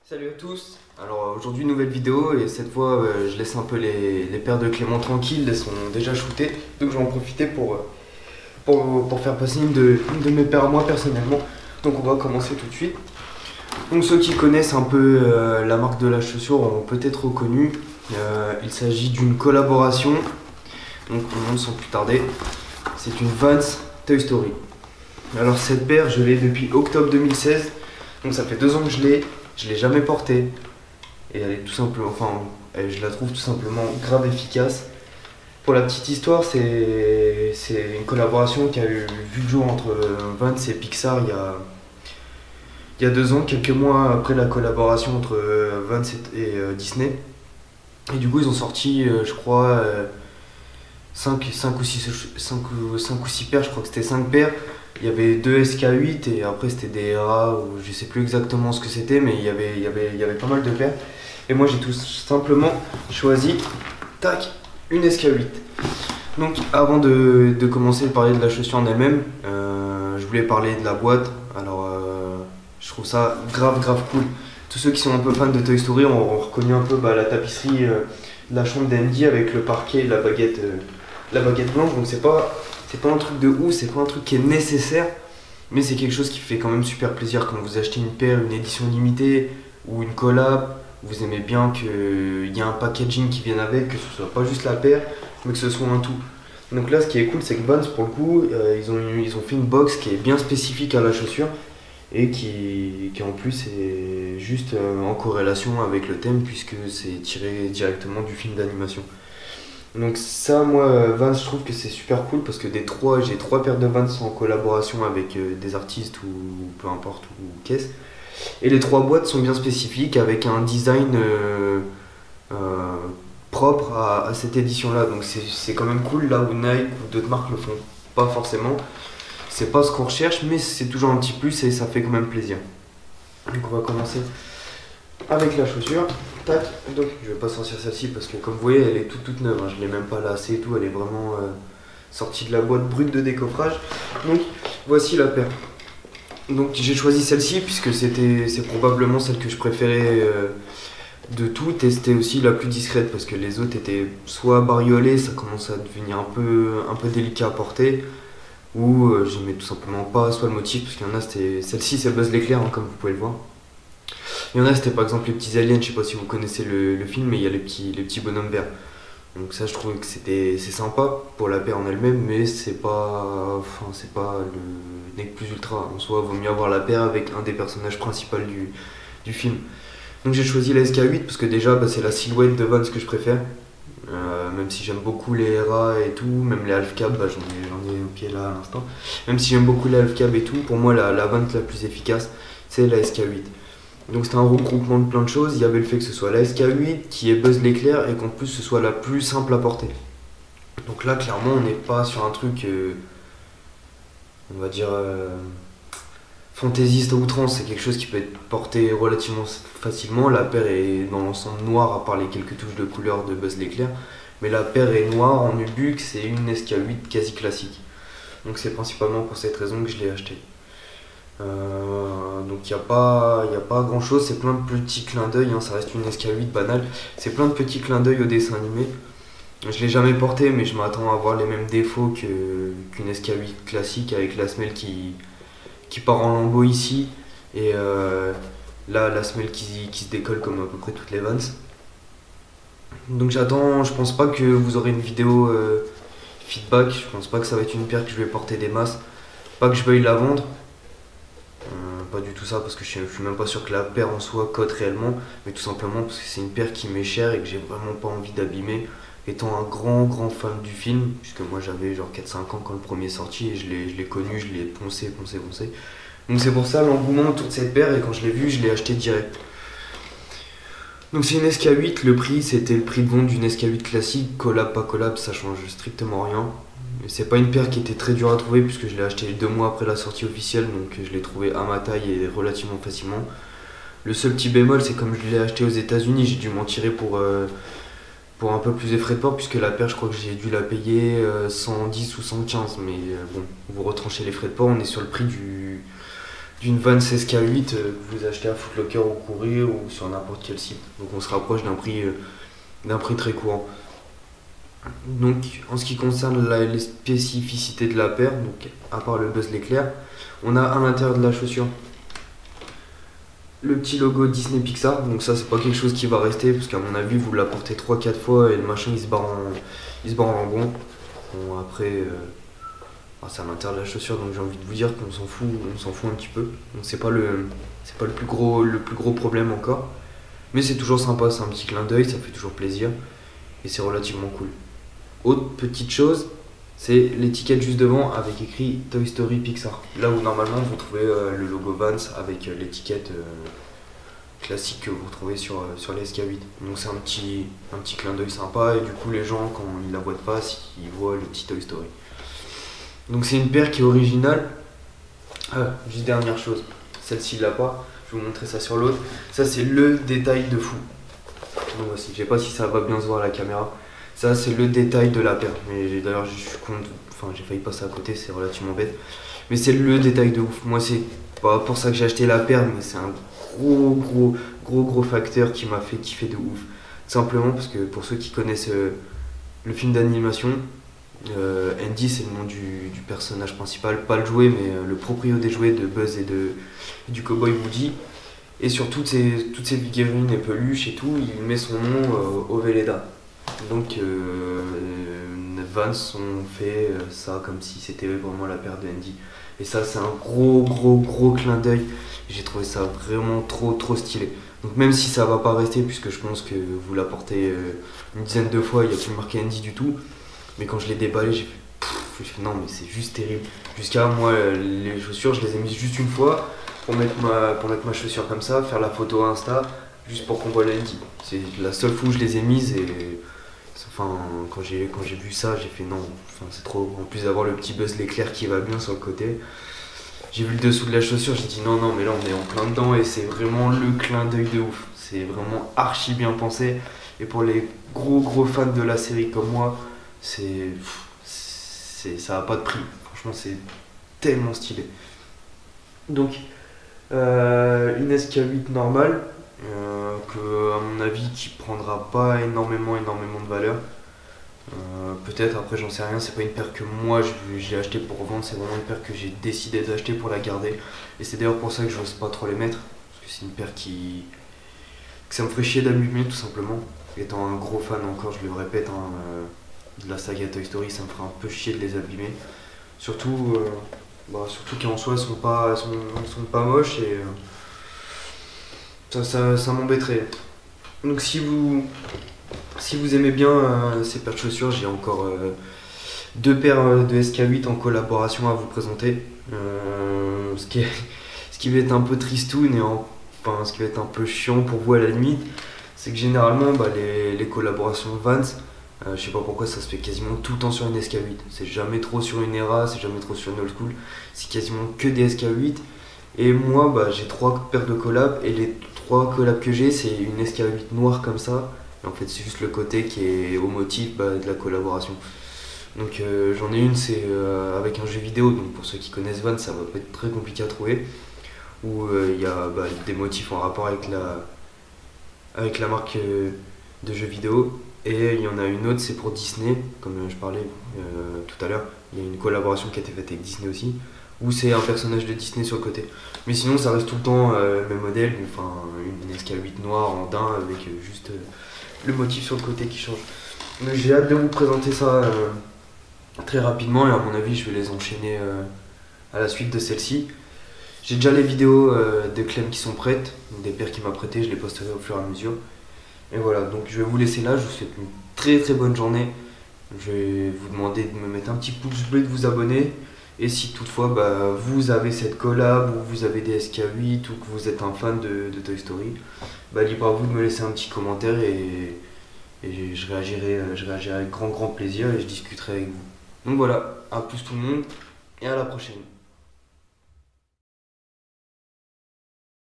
Salut à tous. Alors aujourd'hui nouvelle vidéo et cette fois je laisse un peu les paires de Clément tranquilles, elles sont déjà shootées, donc je vais en profiter pour faire passer une de mes paires à moi personnellement. Donc on va commencer tout de suite. Donc ceux qui connaissent un peu la marque de la chaussure ont peut-être reconnu. Il s'agit d'une collaboration, donc on monte sans plus tarder. C'est une Vans Toy Story. Alors cette paire je l'ai depuis octobre 2016, donc ça fait 2 ans que je l'ai jamais portée. Et elle est tout simplement, je la trouve tout simplement grave efficace. Pour la petite histoire, c'est une collaboration qui a vu le jour entre Vans et Pixar il y a 2 ans, quelques mois après la collaboration entre Vans et Disney. Et du coup, ils ont sorti, je crois, 5 ou 6 paires, je crois que c'était 5 paires. Il y avait 2 SK8 et après c'était des RA, ou je sais plus exactement ce que c'était, mais il y avait pas mal de paires. Et moi j'ai tout simplement choisi, tac, une SK8. Donc avant de commencer à parler de la chaussure en elle-même, je voulais parler de la boîte. Alors je trouve ça grave cool. Tous ceux qui sont un peu fans de Toy Story ont reconnu un peu la tapisserie de la chambre d'Andy avec le parquet et la baguette blanche. Donc c'est pas un truc de ouf, c'est pas un truc qui est nécessaire, mais c'est quelque chose qui fait quand même super plaisir quand vous achetez une paire, une édition limitée ou une collab. Vous aimez bien qu'il y ait un packaging qui vienne avec, que ce soit pas juste la paire, mais que ce soit un tout. Donc là, ce qui est cool, c'est que Vans, pour le coup, ils ont fait une box qui est bien spécifique à la chaussure et qui en plus est juste en corrélation avec le thème, puisque c'est tiré directement du film d'animation. Donc ça, moi, Vans, je trouve que c'est super cool parce que j'ai 3 paires de Vans en collaboration avec des artistes ou peu importe ou qu'est-ce. Et les 3 boîtes sont bien spécifiques avec un design propre à cette édition-là. Donc c'est quand même cool, là où Nike ou d'autres marques le font pas forcément. C'est pas ce qu'on recherche, mais c'est toujours un petit plus et ça fait quand même plaisir. Donc on va commencer avec la chaussure. Tac. Donc je vais pas sortir celle-ci parce que comme vous voyez elle est toute neuve, hein. Je l'ai même pas lassée et tout, elle est vraiment sortie de la boîte brute de décoffrage. Donc voici la paire. Donc j'ai choisi celle-ci puisque c'est probablement celle que je préférais de toutes, et c'était aussi la plus discrète parce que les autres étaient soit bariolées, ça commence à devenir un peu délicat à porter, ou j'aimais tout simplement pas soit le motif, parce qu'il y en a, celle-ci c'est Buzz l'éclair, hein, comme vous pouvez le voir. Il y en a, c'était par exemple les petits aliens, je sais pas si vous connaissez le film, mais il y a les petits bonhommes verts. Donc ça, je trouvais que c'est sympa pour la paire en elle-même, mais c'est pas le nec plus ultra. En soi, il vaut mieux avoir la paire avec un des personnages principaux du film. Donc j'ai choisi la SK8 parce que déjà c'est la silhouette de Vans que je préfère. Même si j'aime beaucoup les RA et tout, même les half cab, j'en ai au pied là à l'instant. Même si j'aime beaucoup les half cab et tout, pour moi la Vans la plus efficace c'est la SK8. Donc c'était un regroupement de plein de choses. Il y avait le fait que ce soit la SK8 qui est Buzz l'éclair et qu'en plus ce soit la plus simple à porter. Donc là clairement on n'est pas sur un truc on va dire fantaisiste à outrance, c'est quelque chose qui peut être porté relativement facilement. La paire est dans l'ensemble noire à part les quelques touches de couleur de Buzz l'éclair, mais la paire est noire en nubuck, c'est une SK8 quasi classique. Donc c'est principalement pour cette raison que je l'ai acheté. Donc il n'y a pas grand chose, c'est plein de petits clins d'œil, hein, ça reste une SK8 banale, c'est plein de petits clins d'œil au dessin animé. Je l'ai jamais porté, mais je m'attends à avoir les mêmes défauts qu'une SK8 classique, avec la semelle qui part en lambeaux ici, et là la semelle qui se décolle comme à peu près toutes les Vans. Donc je pense pas que vous aurez une vidéo feedback, je pense pas que ça va être une paire que je vais porter des masses, pas que je veuille la vendre. Pas du tout ça, parce que je suis même pas sûr que la paire en soi cote réellement, mais tout simplement parce que c'est une paire qui m'est chère et que j'ai vraiment pas envie d'abîmer, étant un grand fan du film, puisque moi j'avais genre 4-5 ans quand le premier est sorti et je l'ai connu, je l'ai poncé. Donc c'est pour ça l'engouement autour de cette paire, et quand je l'ai vue je l'ai acheté direct. Donc c'est une SK8, le prix c'était le prix de vente d'une SK8 classique, collab pas collab ça change strictement rien. C'est pas une paire qui était très dure à trouver puisque je l'ai acheté 2 mois après la sortie officielle, donc je l'ai trouvé à ma taille et relativement facilement. Le seul petit bémol, c'est comme je l'ai acheté aux États-Unis, j'ai dû m'en tirer pour un peu plus de frais de port, puisque la paire je crois que j'ai dû la payer 110 ou 115, mais bon, vous retranchez les frais de port, on est sur le prix d'une Vans SK8 que vous achetez à Foot Locker ou Courir ou sur n'importe quel site. Donc on se rapproche d'un prix très courant. Donc en ce qui concerne les spécificités de la paire, donc à part le buzz l'éclair, on a à l'intérieur de la chaussure le petit logo Disney Pixar. Donc ça c'est pas quelque chose qui va rester parce qu'à mon avis vous la portez 3-4 fois et le machin il se barre en rambon. Bon après c'est à l'intérieur de la chaussure donc j'ai envie de vous dire qu'on s'en fout un petit peu. Donc c'est pas le plus gros problème encore. Mais c'est toujours sympa, c'est un petit clin d'œil, ça fait toujours plaisir et c'est relativement cool. Autre petite chose, c'est l'étiquette juste devant avec écrit Toy Story Pixar. Là où normalement vous trouvez le logo Vans avec l'étiquette classique que vous retrouvez sur les SK8. Donc c'est un petit clin d'œil sympa et du coup les gens quand ils la voient de face, ils voient le petit Toy Story. Donc c'est une paire qui est originale. Juste dernière chose, celle-ci l'a pas, je vais vous montrer ça sur l'autre. Ça c'est le détail de fou. Donc voici, je sais pas si ça va bien se voir à la caméra. Ça c'est le détail de la paire. Mais d'ailleurs je suis con, j'ai failli passer à côté, c'est relativement bête. Mais c'est le détail de ouf. Moi c'est pas pour ça que j'ai acheté la paire, mais c'est un gros facteur qui m'a fait kiffer de ouf. Simplement parce que pour ceux qui connaissent le film d'animation, Andy c'est le nom du personnage principal, pas le jouet mais le proprio des jouets de Buzz et du cowboy Woody. Et sur toutes ces figurines et peluches et tout, il met son nom au Velleda. Donc Vans ont fait ça comme si c'était vraiment la paire de Andy. Et ça c'est un gros clin d'œil. J'ai trouvé ça vraiment trop stylé. Donc même si ça va pas rester puisque je pense que vous la portez une dizaine de fois, il n'y a plus marqué Andy du tout. Mais quand je l'ai déballé, j'ai fait non mais c'est juste terrible. Jusqu'à moi les chaussures je les ai mises juste une fois pour mettre ma chaussure comme ça, faire la photo Insta, juste pour qu'on voit l'Andy. C'est la seule fois où je les ai mises et quand j'ai vu ça j'ai fait non, c'est trop. En plus d'avoir le petit buzz l'éclair qui va bien sur le côté. J'ai vu le dessous de la chaussure, j'ai dit non mais là on est en plein dedans et c'est vraiment le clin d'œil de ouf. C'est vraiment archi bien pensé et pour les gros fans de la série comme moi, ça a pas de prix. Franchement c'est tellement stylé. Donc une SK8 normale que à mon avis qui prendra pas énormément de valeur. Peut-être après j'en sais rien, c'est pas une paire que moi j'ai acheté pour revendre, c'est vraiment une paire que j'ai décidé d'acheter pour la garder et c'est d'ailleurs pour ça que j'ose pas trop les mettre parce que c'est une paire que ça me ferait chier d'abîmer tout simplement. Étant un gros fan encore, je le répète de la saga Toy Story, ça me ferait un peu chier de les abîmer, surtout qu'en soi elles sont pas moches et ça m'embêterait. Donc si vous aimez bien ces paires de chaussures, j'ai encore deux paires de SK8 en collaboration à vous présenter. Ce qui va être un peu tristoun et ce qui va être un peu chiant pour vous à la limite, c'est que généralement les collaborations Vans, je sais pas pourquoi ça se fait quasiment tout le temps sur une SK8. C'est jamais trop sur une Era, c'est jamais trop sur une Old School, c'est quasiment que des SK8. Et moi j'ai 3 paires de collabs et les 3 collabs que j'ai c'est une SK8 noire comme ça. Et en fait c'est juste le côté qui est au motif de la collaboration. Donc j'en ai une, c'est avec un jeu vidéo, donc pour ceux qui connaissent Vans ça va pas être très compliqué à trouver. Où il y a des motifs en rapport avec la marque de jeux vidéo. Et il y en a une autre, c'est pour Disney, comme je parlais tout à l'heure. Il y a une collaboration qui a été faite avec Disney aussi, où c'est un personnage de Disney sur le côté. Mais sinon ça reste tout le temps le même modèle, une SK8 noire en daim avec juste le motif sur le côté qui change. Donc j'ai hâte de vous présenter ça très rapidement et à mon avis je vais les enchaîner à la suite de celle-ci. J'ai déjà les vidéos de Clem qui sont prêtes, donc des paires qu'il m'a prêtées, je les posterai au fur et à mesure. Et voilà, donc je vais vous laisser là, je vous souhaite une très bonne journée. Je vais vous demander de me mettre un petit pouce bleu, de vous abonner. Et si toutefois vous avez cette collab ou vous avez des SK8 ou que vous êtes un fan de Toy Story, libre à vous de me laisser un petit commentaire et je réagirai avec grand plaisir et je discuterai avec vous. Donc voilà, à plus tout le monde et à la prochaine.